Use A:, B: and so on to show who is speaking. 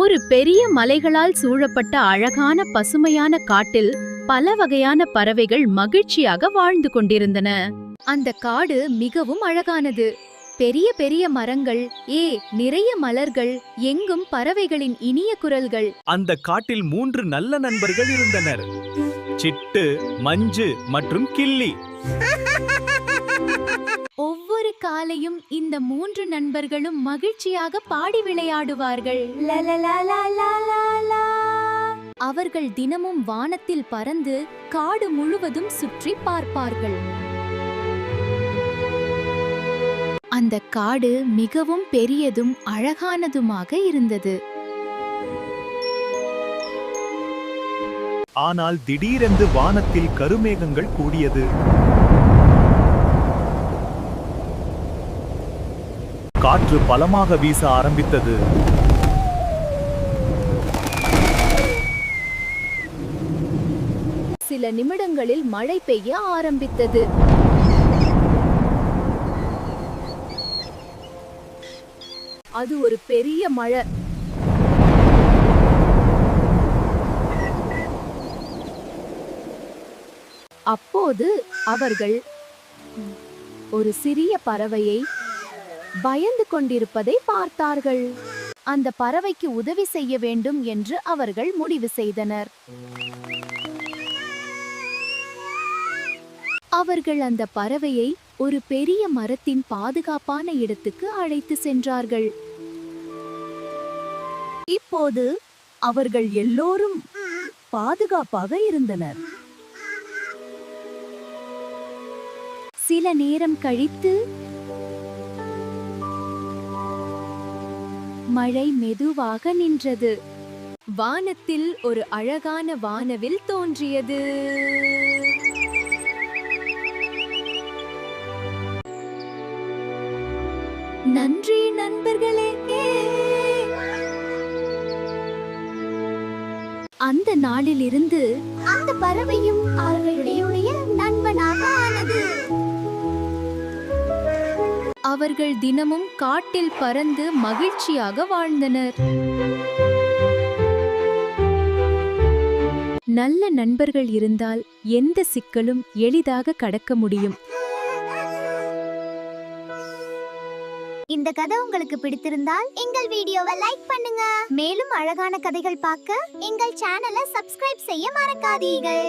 A: ஒரு பெரிய மலைகளால் சூழப்பட்ட அழகான பசுமையான காட்டில் பல வகையான பறவைகள் மகிழ்ச்சியாக வாழ்ந்து கொண்டிருந்தன. அந்த காடு மிகவும் அழகானது. பெரிய பெரிய மரங்கள், நிறைய மலர்கள், எங்கும் பறவைகளின் இனிய குரல்கள்.
B: அந்த காட்டில் 3 நல்ல நண்பர்கள் இருந்தனர். சிட்டு, மஞ்சு மற்றும் கிள்ளி.
A: ஒவ்வொரு காலையும் இந்த 3 நண்பர்களும் மகிழ்ச்சியாக பாடி விளையாடுவார்கள். அவர்கள் தினமும் வானத்தில் பறந்து காடு முழுவதும் சுற்றி பார்ப்பார்கள். அந்த காடு மிகவும் பெரியதும் அழகானதுமாக இருந்தது.
B: ஆனால் திடீரென்று வானத்தில் கருமேகங்கள் கூடியது. காற்று பலமாக வீச ஆரம்பித்தது.
A: சில நிமிடங்களில் மழை பெய்ய ஆரம்பித்தது. அது ஒரு பெரிய மழை. அப்போது அவர்கள் ஒரு சிறிய பறவையை பயந்து கொண்டிருப்பதை பார்த்தார்கள். அந்த பறவைக்கு உதவி செய்ய வேண்டும் என்று அவர்கள் முடிவு செய்தனர். அவர்கள் அந்த பறவையை ஒரு பெரிய மரத்தின் பாதுகாப்பான இடத்துக்கு அழைத்து சென்றார்கள். இப்போது அவர்கள் எல்லோரும் பாதுகாப்பாக இருந்தனர். சில நேரம் கழித்து மழை மெதுவாக நின்றது. வானத்தில் ஒரு அழகான வானவில் தோன்றியது. நன்றி நண்பர்களே. அந்த நாளிலிருந்து அந்த பறவையும் அவர்களுடைய நண்பனாக ஆனது. அவர்கள் தினமும் காட்டில் பறந்து மகிழ்ச்சியாக வாழ்ந்தனர். நல்ல நண்பர்கள் இருந்தால் எந்த சிக்கலும் எளிதாக கடக்க முடியும்.
C: இந்த கதை உங்களுக்கு பிடித்திருந்தால் எங்கள் வீடியோவை லைக் பண்ணுங்க. மேலும் அழகான கதைகள் பார்க்க எங்கள் சேனலை சப்ஸ்கிரைப் செய்ய மறக்காதீர்கள்.